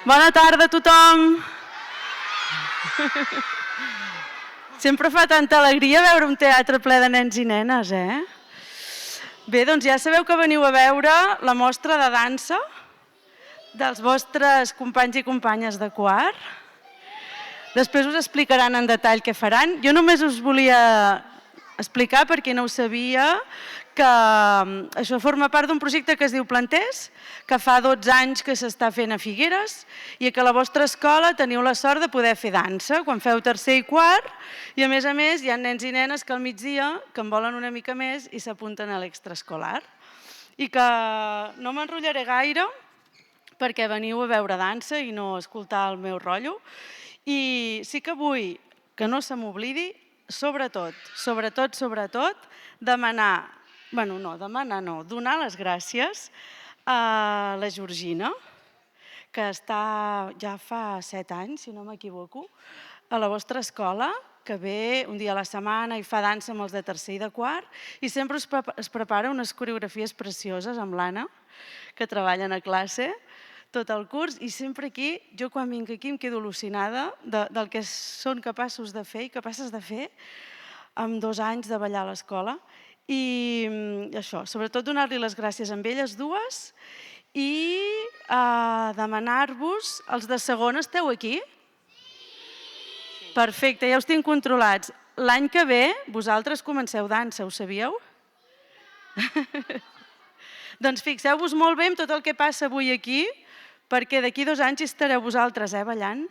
Bona tarda a tothom! Sempre fa tanta alegria veure un teatre ple de nens i nenes, eh? Bé, doncs ja sabeu que veniu a veure la mostra de dansa dels vostres companys i companyes de quart. Després us explicaran en detall què faran. Jo només us volia explicar, per qui no ho sabia, que això forma part d'un projecte que es diu Planters, que fa 12 anys que s'està fent a Figueres i que a la vostra escola teniu la sort de poder fer dansa quan feu tercer i quart, i a més hi ha nens i nenes que al migdia que en volen una mica més i s'apunten a l'extraescolar. I que no m'enrotllaré gaire perquè veniu a veure dansa i no a escoltar el meu rotllo. I sí que vull que no se m'oblidi, sobretot, donar les gràcies a la Georgina, que està ja fa 7 anys, si no m'equivoco, a la vostra escola, que ve un dia a la setmana i fa dansa amb els de tercer i de quart, i sempre es prepara unes coreografies precioses amb l'Anna, que treballen a classe tot el curs, i sempre aquí, jo quan vinc aquí em quedo al·lucinada del que són capaços de fer i capaces de fer amb 2 anys de ballar a l'escola. I això, sobretot donar-li les gràcies a elles dues i demanar-vos, els de segona esteu aquí? Perfecte, ja us tinc controlats. L'any que ve vosaltres comenceu dansa, ho sabíeu? Doncs fixeu-vos molt bé en tot el que passa avui aquí, perquè d'aquí 2 anys hi estareu vosaltres, ballant.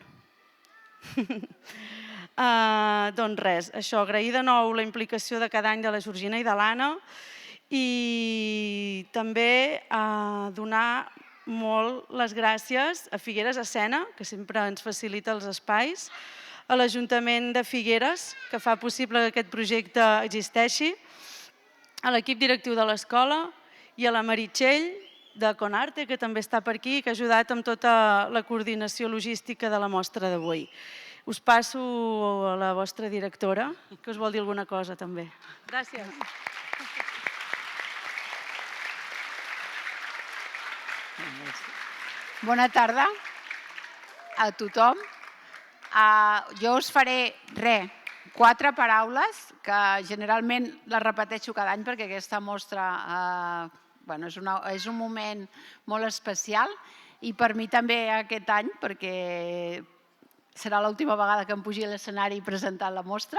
Doncs res, això, agrair de nou la implicació de cada any de la Georgina i de l'Anna i també donar molt les gràcies a Figueres Escena, que sempre ens facilita els espais, a l'Ajuntament de Figueres, que fa possible que aquest projecte existeixi, a l'equip directiu de l'escola i a la Meritxell de Conarte, que també està per aquí i que ha ajudat amb tota la coordinació logística de la mostra d'avui. Us passo a la vostra directora, que us vol dir alguna cosa també. Gràcies. Bona tarda a tothom. Jo us faré 4 paraules que generalment les repeteixo cada any perquè aquesta mostra és un moment molt especial i per mi també aquest any perquè serà l'última vegada que em pugi a l'escenari presentant la mostra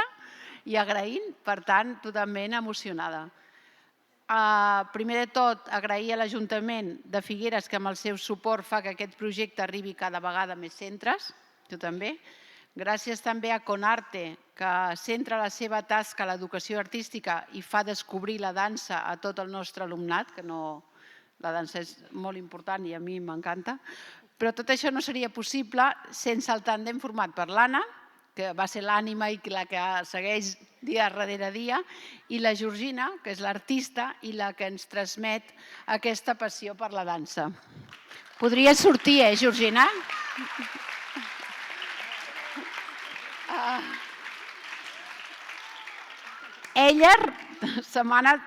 i agraint, per tant, totalment emocionada. Primer de tot, agrair a l'Ajuntament de Figueres que amb el seu suport fa que aquest projecte arribi cada vegada a més centres, jo també. Gràcies també a Conarte, que centra la seva tasca a l'educació artística i fa descobrir la dansa a tot el nostre alumnat, que la dansa és molt important i a mi m'encanta. Però tot això no seria possible sense el tàndem format per l'Anna, que va ser l'ànima i la que segueix dia darrere dia, i la Georgina, que és l'artista i la que ens transmet aquesta passió per la dansa. Podria sortir, Georgina? Elles, setmana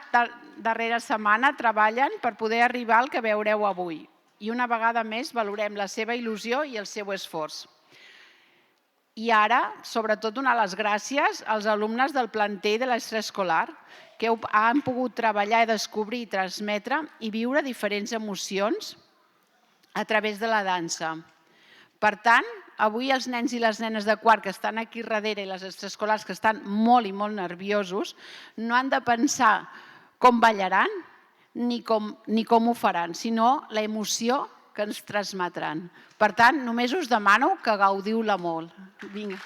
darrere setmana, treballen per poder arribar al que veureu avui. I una vegada més valorem la seva il·lusió i el seu esforç. I ara, sobretot, donar les gràcies als alumnes del planter de l'extraescolar que han pogut treballar i descobrir, transmetre i viure diferents emocions a través de la dansa. Per tant, avui els nens i les nenes de quart que estan aquí darrere i les extraescolars que estan molt i molt nerviosos no han de pensar com ballaran ni com ho faran, sinó la emoció que ens transmetran. Per tant, només us demano que gaudiu-la molt. Vinga.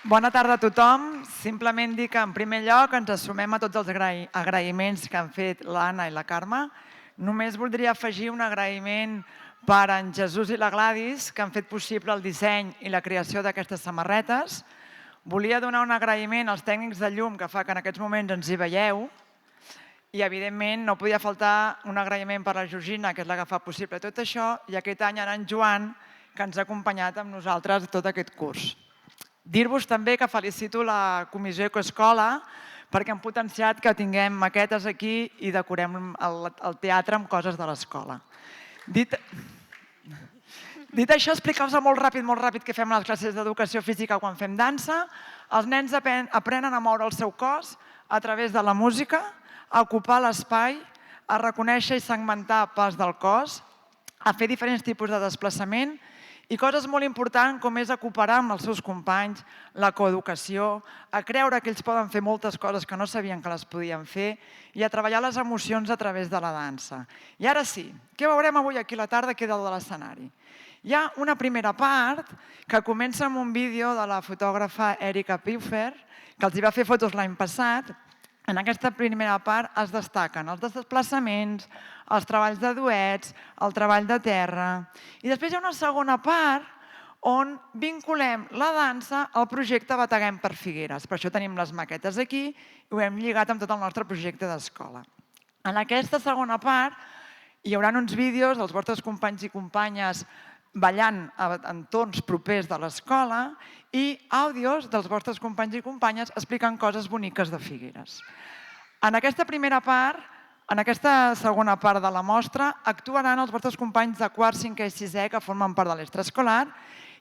Bona tarda a tothom. Simplement dir que, en primer lloc, ens sumem a tots els agraïments que han fet l'Anna i la Carme. Només voldria afegir un agraïment per en Jesús i la Gladys, que han fet possible el disseny i la creació d'aquestes samarretes. Volia donar un agraïment als tècnics de llum, que fa que en aquests moments ens hi veieu. I, evidentment, no podia faltar un agraïment per la Georgina, que és la que fa possible tot això, i aquest any en Joan, que ens ha acompanyat amb nosaltres tot aquest curs. Dir-vos també que felicito la Comissió Ecoescola perquè hem potenciat que tinguem maquetes aquí i decorem el teatre amb coses de l'escola. Dit això, explicar-vos molt ràpid què fem a les classes d'educació física quan fem dansa. Els nens aprenen a moure el seu cos a través de la música, a ocupar l'espai, a reconèixer i segmentar parts del cos, a fer diferents tipus de desplaçament i coses molt importants com és a cooperar amb els seus companys, la coeducació, a creure que ells poden fer moltes coses que no sabien que les podien fer i a treballar les emocions a través de la dansa. I ara sí, què veurem avui aquí a la tarda que és dalt de l'escenari? Hi ha una primera part que comença amb un vídeo de la fotògrafa Erika Pfeffer, que els hi va fer fotos l'any passat. En aquesta primera part es destaquen els desplaçaments, els treballs de duets, el treball de terra. I després hi ha una segona part on vinculem la dansa al projecte Bateguem per Figueres. Per això tenim les maquetes aquí i ho hem lligat amb tot el nostre projecte d'escola. En aquesta segona part hi haurà uns vídeos dels vostres companys i companyes ballant en entorns propers de l'escola i àudios dels vostres companys i companyes explicant coses boniques de Figueres. En aquesta primera part, en aquesta segona part de la mostra, actuaran els vostres companys de quart, cinquè i sisè que formen part de l'extraescolar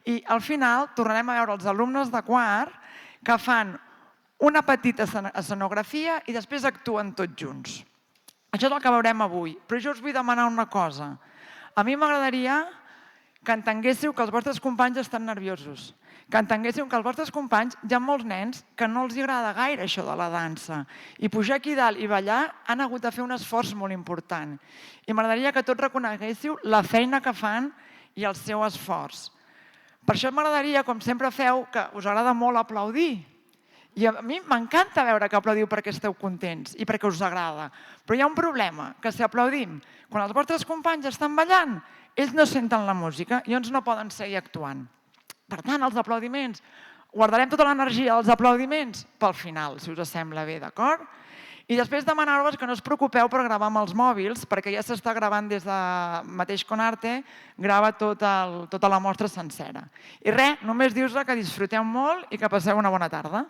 i al final tornarem a veure els alumnes de quart que fan una petita escenografia i després actuen tots junts. Això és el que veurem avui, però jo us vull demanar una cosa. A mi m'agradaria que entenguéssiu que els vostres companys estan nerviosos, que entenguéssiu que els vostres companys, hi ha molts nens que no els agrada gaire això de la dansa i pujar aquí dalt i ballar han hagut de fer un esforç molt important. I m'agradaria que tots reconeguéssiu la feina que fan i el seu esforç. Per això m'agradaria, com sempre feu, que us agrada molt aplaudir. I a mi m'encanta veure que aplaudiu perquè esteu contents i perquè us agrada. Però hi ha un problema, que si aplaudim quan els vostres companys estan ballant, ells no senten la música i llavors no poden seguir actuant. Per tant, els aplaudiments, guardarem tota l'energia dels aplaudiments pel final, si us sembla bé, d'acord? I després demanar-vos que no us preocupeu per gravar amb els mòbils, perquè ja s'està gravant des de mateix Conarte, grava tota la mostra sencera. I res, només dir-vos que disfruteu molt i que passeu una bona tarda.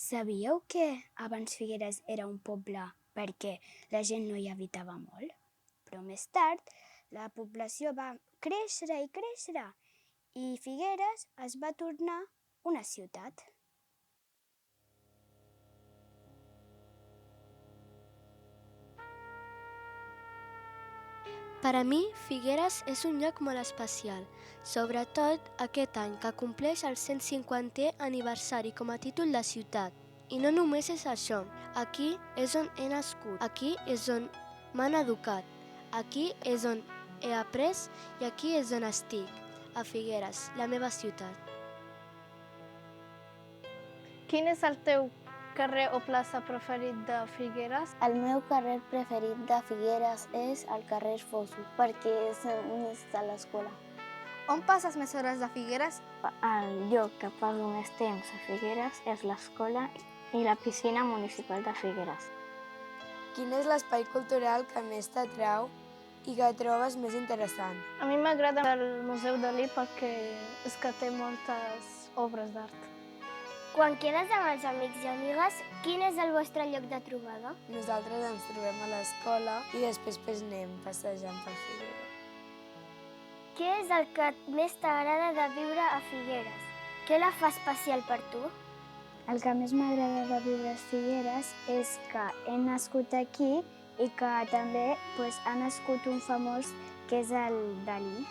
Sabíeu que abans Figueres era un poble perquè la gent no hi habitava molt? Però més tard la població va créixer i Figueres es va tornar una ciutat. Per a mi, Figueres és un lloc molt especial, sobretot aquest any que compleix el 150è aniversari com a títol de ciutat. I no només és això, aquí és on he nascut, aquí és on m'han educat, aquí és on he après i aquí és on estic, a Figueres, la meva ciutat. Quin és el teu carrer o plaça preferit de Figueres? El meu carrer preferit de Figueres és el carrer Fosso, perquè és on està l'escola. On passes més hores de Figueres? El lloc que passo més temps a Figueres és l'escola i la piscina municipal de Figueres. Quin és l'espai cultural que més t'atrau i que trobes més interessant? A mi m'agrada el Museu Dalí perquè és que té moltes obres d'art. Quan quedes amb els amics i amigues, quin és el vostre lloc de trobada? Nosaltres ens trobem a l'escola i després anem passejant per Figueres. Què és el que més t'agrada de viure a Figueres? Què la fa especial per tu? El que més m'agrada de viure a Figueres és que he nascut aquí i que també ha nascut un famós que és el Dalí.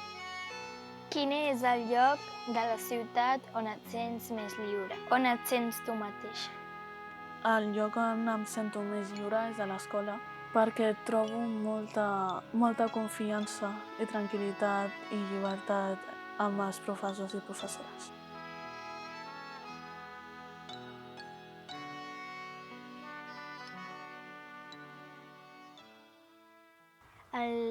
Quin és el lloc de la ciutat on et sents més lliure? On et sents tu mateix? El lloc on em sento més lliure és a l'escola perquè trobo molta confiança i tranquil·litat i llibertat amb els professors i professores.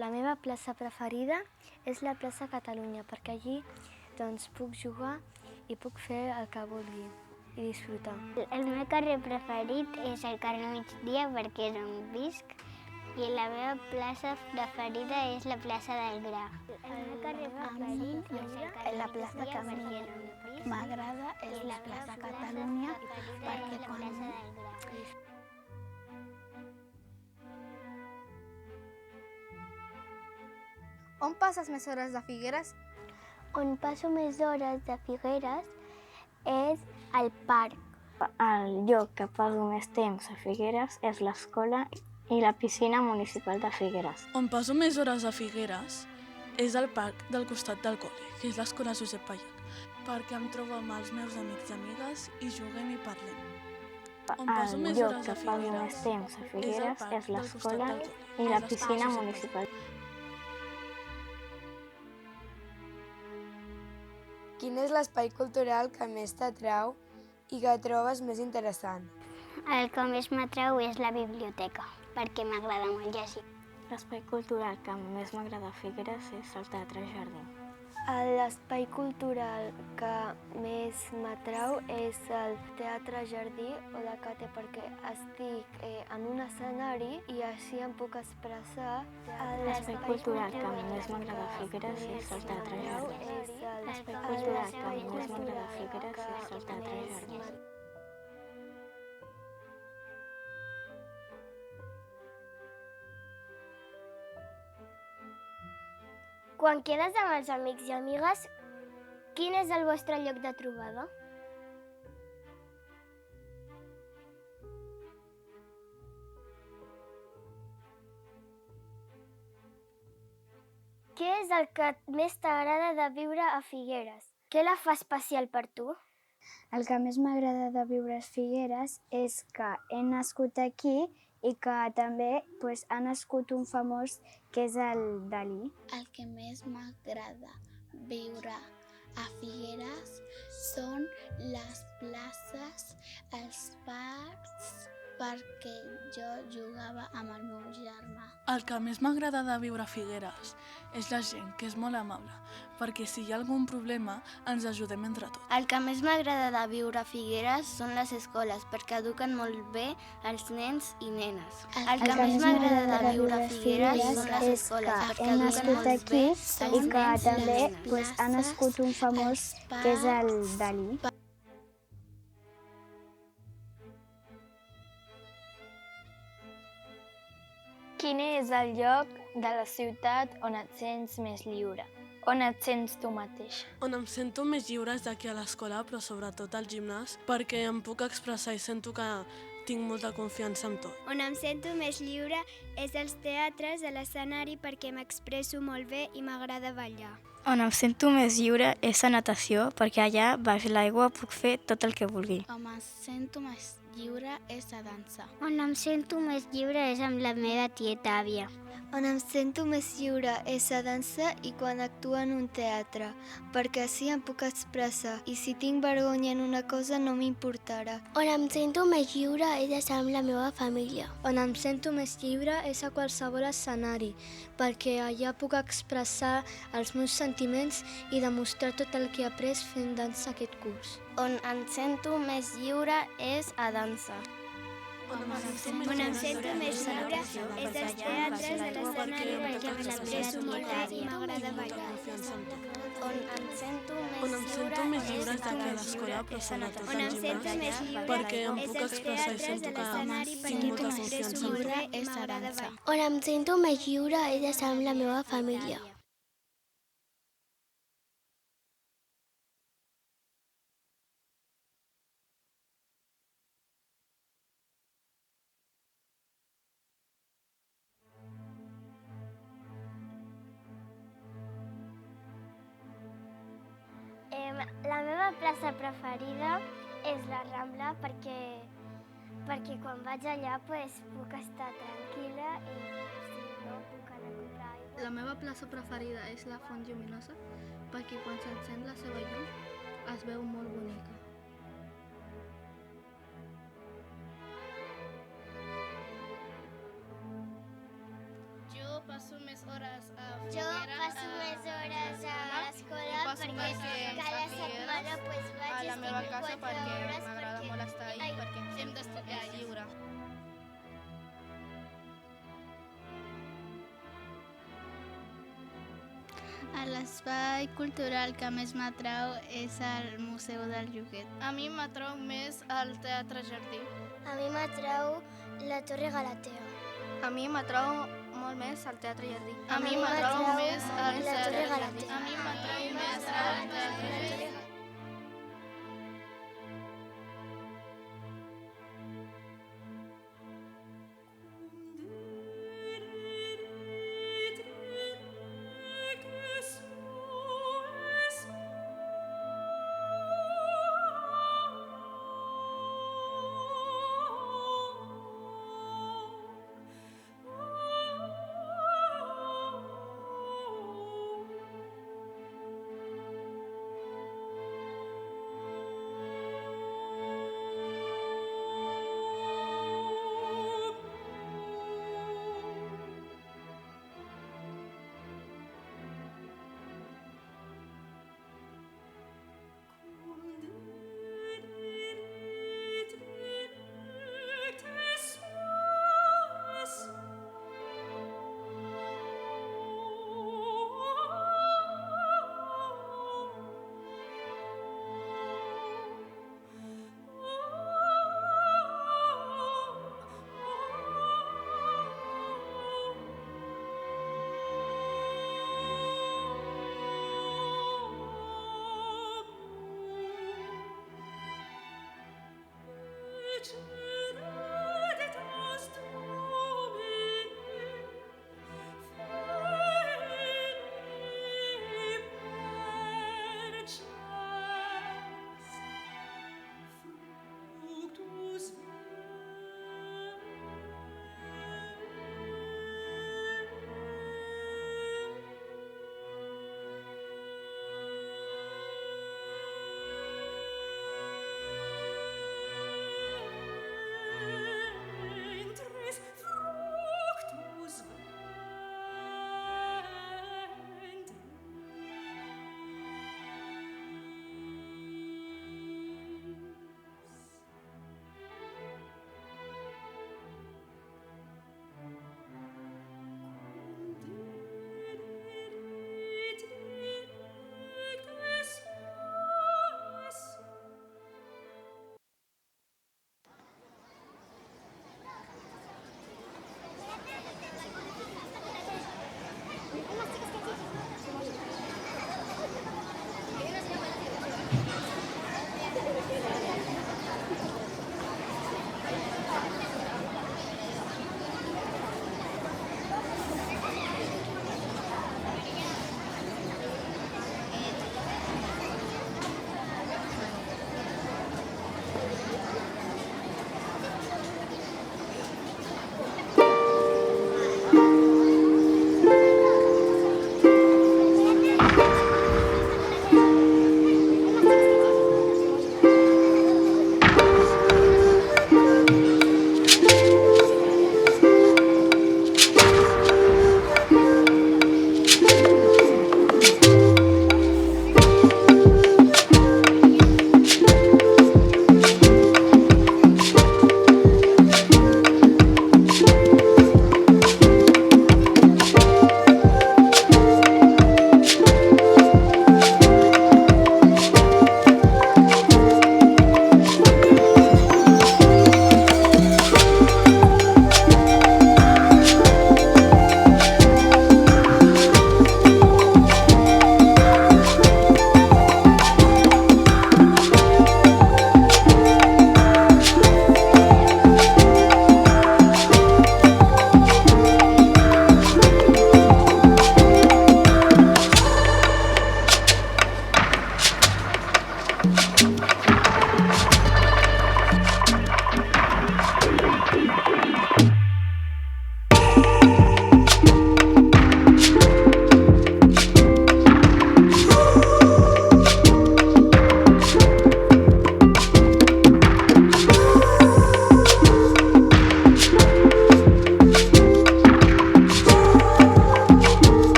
La meva plaça preferida és la plaça Catalunya, perquè allí puc jugar i puc fer el que vulgui i disfrutar. El meu carrer preferit és el carrer Migdia perquè és on visc i la meva plaça preferida és la plaça del Gra. El meu carrer preferit és el carrer La plaça que més m'agrada és la plaça Catalunya perquè quan... On passes més hores de Figueres? On passo més hores de Figueres és al parc. El lloc que passo més temps a Figueres és l'escola i la piscina municipal de Figueres. On passo més hores a Figueres és el parc del costat del col·le, que és l'Escola Josep Pallach, perquè em trobo amb els meus amics i amigues i juguem i parlem. El lloc que passo més temps a Figueres és l'escola i la piscina municipal. Quin és l'espai cultural que més t'atrau i que trobes més interessant? El que més m'atrau és la biblioteca, perquè m'agrada molt llegir. L'espai cultural que més m'agrada a Figueres és el Teatre Jardí. L'espai cultural que més m'atrau és el Teatre Jardí o aquest, perquè estic en un escenari i així em puc expressar. L'espai cultural que més m'agrada a Figueres és el Teatre Jardí. L'espai cultural que més m'agrada a Figueres és el Teatre Jardí. Quan quedes amb els amics i amigues, quin és el vostre lloc de trobada? Què és el que més t'agrada de viure a Figueres? Què la fa especial per tu? El que més m'agrada de viure a Figueres és que he nascut aquí i que també ha nascut un famós que és el Dalí. El que més m'agrada viure a Figueres són les places, els parcs, perquè jo jugava amb el meu germà. El que més m'agrada de viure a Figueres és la gent, que és molt amable, perquè si hi ha algun problema ens ajudem entre tots. El que més m'agrada de viure a Figueres són les escoles, perquè eduquen molt bé els nens i nenes. El que més m'agrada de viure a Figueres són les escoles, perquè eduquen molt bé els nens i nenes. I que també ha nascut un famós que és el Dalí. Quin és el lloc de la ciutat on et sents més lliure? On et sents tu mateix? On em sento més lliure és d'aquí a l'escola, però sobretot al gimnàs, perquè em puc expressar i sento que tinc molta confiança en tot. On em sento més lliure és als teatres, a l'escenari, perquè m'expresso molt bé i m'agrada ballar. On em sento més lliure és a natació, perquè allà, baix l'aigua, puc fer tot el que vulgui. On em sento més lliure és a dansa. On em sento més lliure és amb la meva tieta àvia. On em sento més lliure és a dansa i quan actuo en un teatre, perquè així em puc expressar i si tinc vergonya en una cosa no m'importarà. On em sento més lliure és estar amb la meva família. On em sento més lliure és a qualsevol escenari, perquè allà puc expressar els meus sentiments i demostrar tot el que he après fent dansa aquest curs. On em sento més lliure és a dansa. On em sento més lliure és als teatres, a l'escenari, perquè m'expresso molt bé i m'agrada ballar. On em sento més lliure és d'aquí a l'escola, però sobretot al gimnàs, perquè em puc expressar i sento que tinc molta confiança en tot. On em sento més lliure és estar amb la meva família. La meva plaça preferida és la Rambla perquè quan vaig allà puc estar tranquil·la i si no puc anar a comprar aigua. La meva plaça preferida és la Font Lluminosa perquè quan s'encén la seva llum es veu molt bonica. Jo passo més hores a Figueres. Jo passo més hores a l'escola perquè cada setmana vaig a la meva casa perquè hores m'agrada molt estar ahí perquè hem d'estudiar lliure. L'espai cultural que més m'atrau és el Museu del Joguet. A mi m'atrau més el Teatre Jardí. A mi m'atrau la Torre Galatea. A mi m'atrau molt més el Teatre Jardí. A mi m'atrau més el la Torre Galatea. A mi m'atrau més el Teatre Jardí.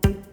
Thank you.